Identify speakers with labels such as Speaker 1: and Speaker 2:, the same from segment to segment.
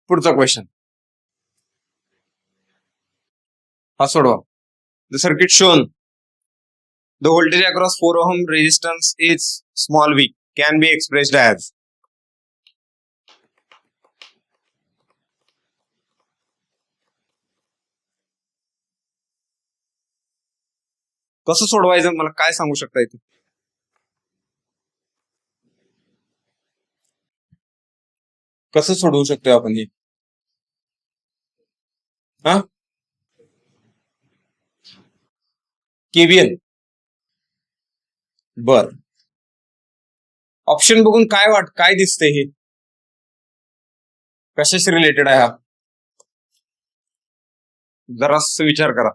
Speaker 1: पुढचा क्वेश्चन हा सोडवा. The circuit shown the voltage across 4 ohm resistance is small v can be expressed as. कसं सोडवायचं मला काय सांगू शकता इथे? कसं सोडवू शकतोय आपण हे? हा केव्हीएल. बर, ऑप्शन बघून काय दिसतंय हे? कशाशी रिलेटेड आहे हा? जरास विचार करा.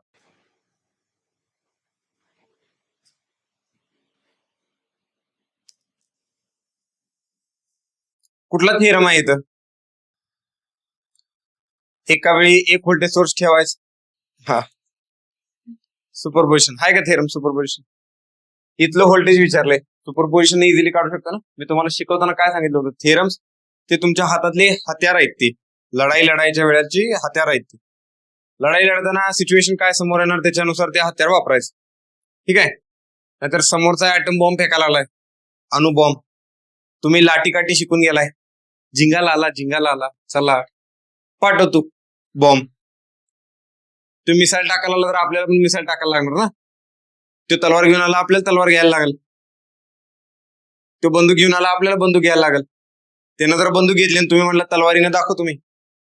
Speaker 1: कुठला थिअरम आहे इथं? एका वेळी एक व्होल्टेज सोर्स ठेवायचा. हा, सुपरपोजिशन आहे का थिअरम? सुपरपोजिशन इथलं व्होल्टेज विचारलंय, सुपरपोजिशन इझिली काढू शकता ना. मी तुम्हाला शिकवताना काय सांगितलं होतं? थिअरम्स ते तुमच्या हातातले हत्यार आहेत, ते लढाईच्या वेळाची हत्यार आहेत. ते लढाई लढताना सिच्युएशन काय समोर येणार त्याच्यानुसार ते हत्यार वापरायचं. ठीक आहे. नाहीतर समोरचा ऍटम बॉम्ब फेकायला लागलाय, अणुबॉम्ब, तुम्ही लाठीकाठी शिकून गेलाय, जिंगाला आला चला पाठवतो बॉम्ब. तुम्ही मिसाईल टाकायला आला तर आपल्याला पण मिसाईल टाकायला लागणार ना. तो तलवार घेऊन आला, आपल्याला तलवार घ्यायला लागेल. तो बंदूक घेऊन आला, आपल्याला बंदूक घ्यायला लागेल. त्यानं जर बंदूक घेतली आणि तुम्ही म्हटलं तलवारीने दाखव, तुम्ही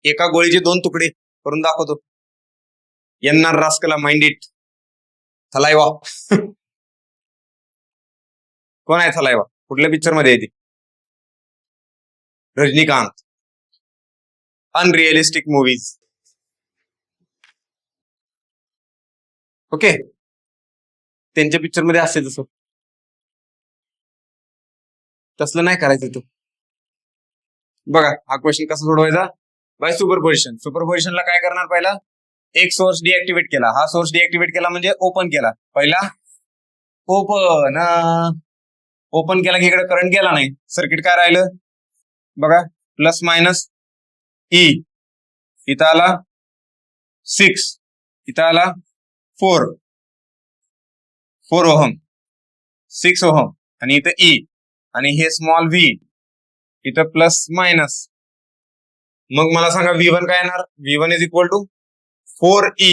Speaker 1: एका गोळीचे 2 तुकडे करून दाखवतो. येणार रास्कला माइंड इट. थलायवा. कोण आहे थलायवा? कुठल्या पिक्चर मध्ये आहे ती? रजनीकांत. Unrealistic movies. ओके, त्यांच्या पिक्चर मध्ये असते तसं. तसलं नाही करायचं तू. बघा हा क्वेश्चन कसा सोडवायचा? Bye superposition. सुपरपोजिशनला काय करणार? पहिला एक सोर्स डिऍक्टिव्हेट केला. हा सोर्स डिऍक्टिव्हेट केला म्हणजे ओपन केला. पहिला ओपन केला की इकडे करंट गेला नाही. सर्किट काय राहिलं बघा, प्लस मायनस ई. इथं आला 6, इथं आला 4 ओहम, 6 ओहम, आणि इथं ई, आणि हे स्मॉल व्ही, इथं प्लस मायनस. मग मला सांगा V1 काय येणार? V1 is equal to 4E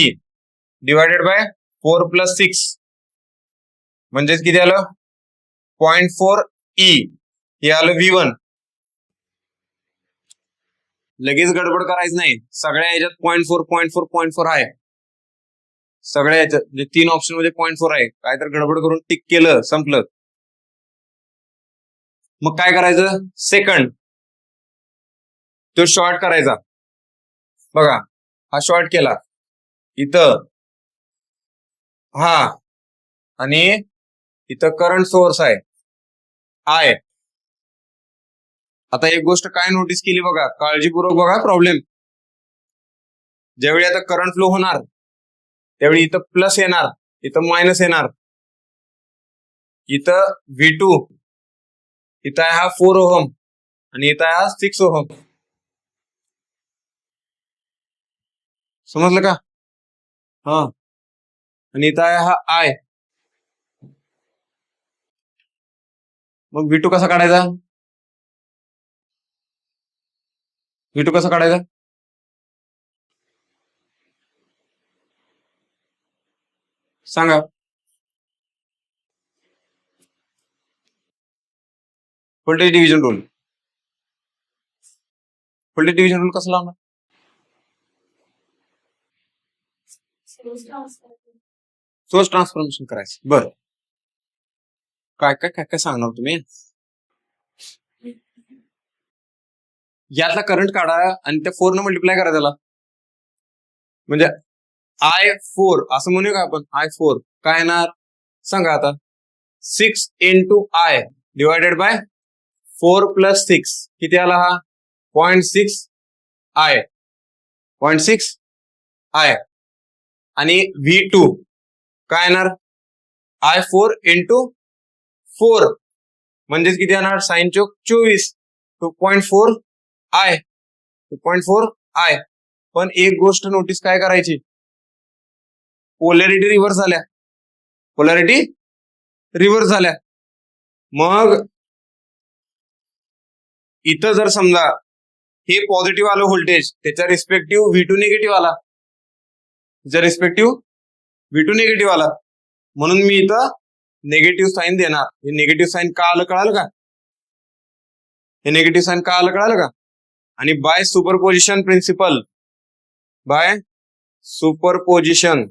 Speaker 1: divided by 4 plus 6, म्हणजेच किती आलं? 0.4E. हे आलं V1. लगेच गडबड करायचं नाही, सगळ्या याच्यात 0.4 आहे. सगळ्या याच्यात 3 ऑप्शन मध्ये 0.4 आहे. काय तर गडबड करून टिक केलं, संपलं. मग काय करायचं? सेकंड तो शॉर्ट करायचा. बघा हा शॉर्ट केला इथं, हा, आणि इथं करंट सोर्स आहे आय. आता एक गोष्ट काय नोटीस केली बघा, काळजीपूर्वक बघा प्रॉब्लेम. ज्यावेळी आता करंट फ्लो होणार त्यावेळी इथं प्लस येणार, इथं मायनस येणार. इथं V2, इथं आहे हा 4 ओहम, आणि इथं आहे हा 6 ओहम. समजलं का? हा, आणि इथं आहे हा आय. मग V2 कसा काढायचा? V2 कसा काढायचा? सांगा. Voltage division rule. Voltage division rule कसा लावणार? सोर्स ट्रान्सफॉर्मेशन करायचं. बरं, काय काय काय काय सांगणार तुम्ही? यातला करंट काढा आणि त्या 4 न मल्टिप्लाय करा त्याला, म्हणजे I4 असं म्हणूया का आपण? I4 काय येणार सांगा आता? 6 into I divided by 4 plus 6 किती आला हा? 0.6 I, 0.6 I. आणि V2 काय येणार? I4 इंटू 4 म्हणजेच किती येणार? साइन चोक 24, 2.4 I. 2.4 आय. पण एक गोष्ट नोटीस काय करायची, पोलॅरिटी रिव्हर्स झाल्या, पोलॅरिटी रिव्हर्स झाल्या. मग इथं जर समजा हे पॉझिटिव्ह आलं व्होल्टेज, त्याच्या रिस्पेक्टिव्ह V2 निगेटिव्ह आला, त्याच्या रिस्पेक्टिव्ह V2 निगेटिव्ह आला, म्हणून मी इथं नेगेटिव्ह साईन देणार. हे नेगेटिव्ह साईन का आलं कळालं का, हे नेगेटिव्ह साईन का आलं कळालं का. आणि by superposition principle, by superposition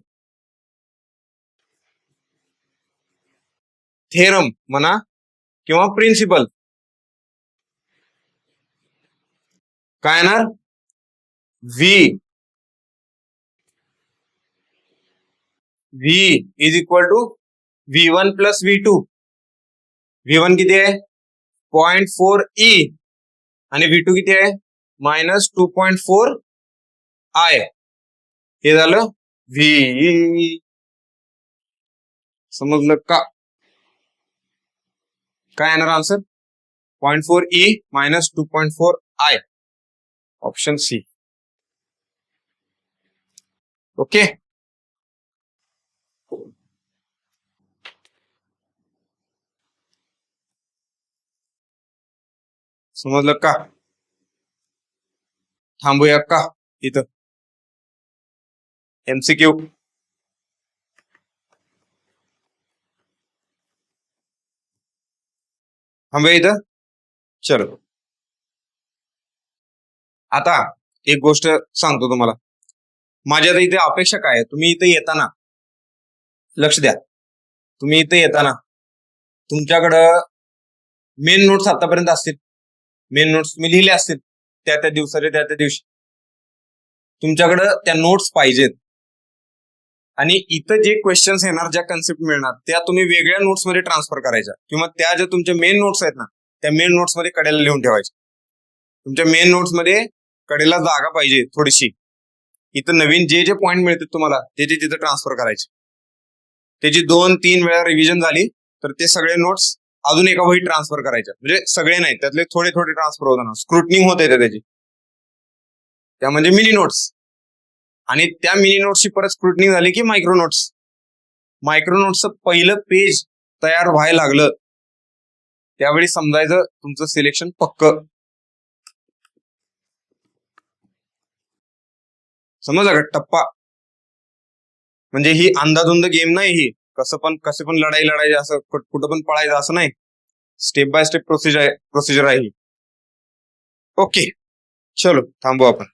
Speaker 1: theorem म्हणा किंवा प्रिन्सिपल, काय येणार, V is equal to V1 plus V2. V1 किती आहे 0.4 E आणि V2 किती आहे मायनस 2.4 I. हे झालं V. समजलं का, काय येणार answer 0.4 E minus 2.4 I, option C. Okay, समजलं का, थांबूया का इथं, MCQ. थांबूया इथं. चलो, आता एक गोष्ट सांगतो तुम्हाला. माझ्या इथे अपेक्षा काय आहे, तुम्ही इथे येताना लक्ष द्या, तुम्ही इथे येताना तुमच्याकडं मेन नोट्स आतापर्यंत असतील, मेन नोट्स तुम्ही लिहिले असतील त्या त्या दिवसाचे त्या त्या दिवशी, तुमच्याकडं त्या नोट्स पाहिजेत. आणि इथं जे क्वेश्चन्स येणार, ज्या कन्सेप्ट मिळणार, त्या तुम्ही वेगळ्या नोट्स मध्ये ट्रान्सफर करायच्या, किंवा त्या ज्या तुमच्या मेन नोट्स आहेत ना, त्या मेन नोट्स मध्ये कडेला लिहून ठेवायच्या. तुमच्या मेन नोट्स मध्ये कडेला जागा पाहिजे थोडीशी. इथं नवीन जे जे पॉईंट मिळतात तुम्हाला, ते जे तिथं ट्रान्सफर करायचे. त्याची 2-3 वेळा रिव्हिजन झाली तर ते सगळे नोट्स अजून एका वही ट्रान्सफर करायच्या, म्हणजे सगळे नाही, त्यातले थोडे थोडे ट्रान्सफर होताना स्क्रुटनिंग होते त्याची, त्या म्हणजे मिनी नोट्स. आणि त्या मिनी नोट्सची परत स्क्रुटनिंग झाली की मायक्रो नोट्स. मायक्रो नोट्सचं पहिलं पेज तयार व्हायला लागलं त्यावेळी समजायचं तुमचं सिलेक्शन पक्क. समजलं का, टप्पा म्हणजे ही अंधाधुंद गेम नाही, ही कसे पण लढाई लढायची, असं कुठं पण पळायचं असं नाही, स्टेप बाय स्टेप प्रोसिजर आहे ही. ओके, चलो थांबू आपण.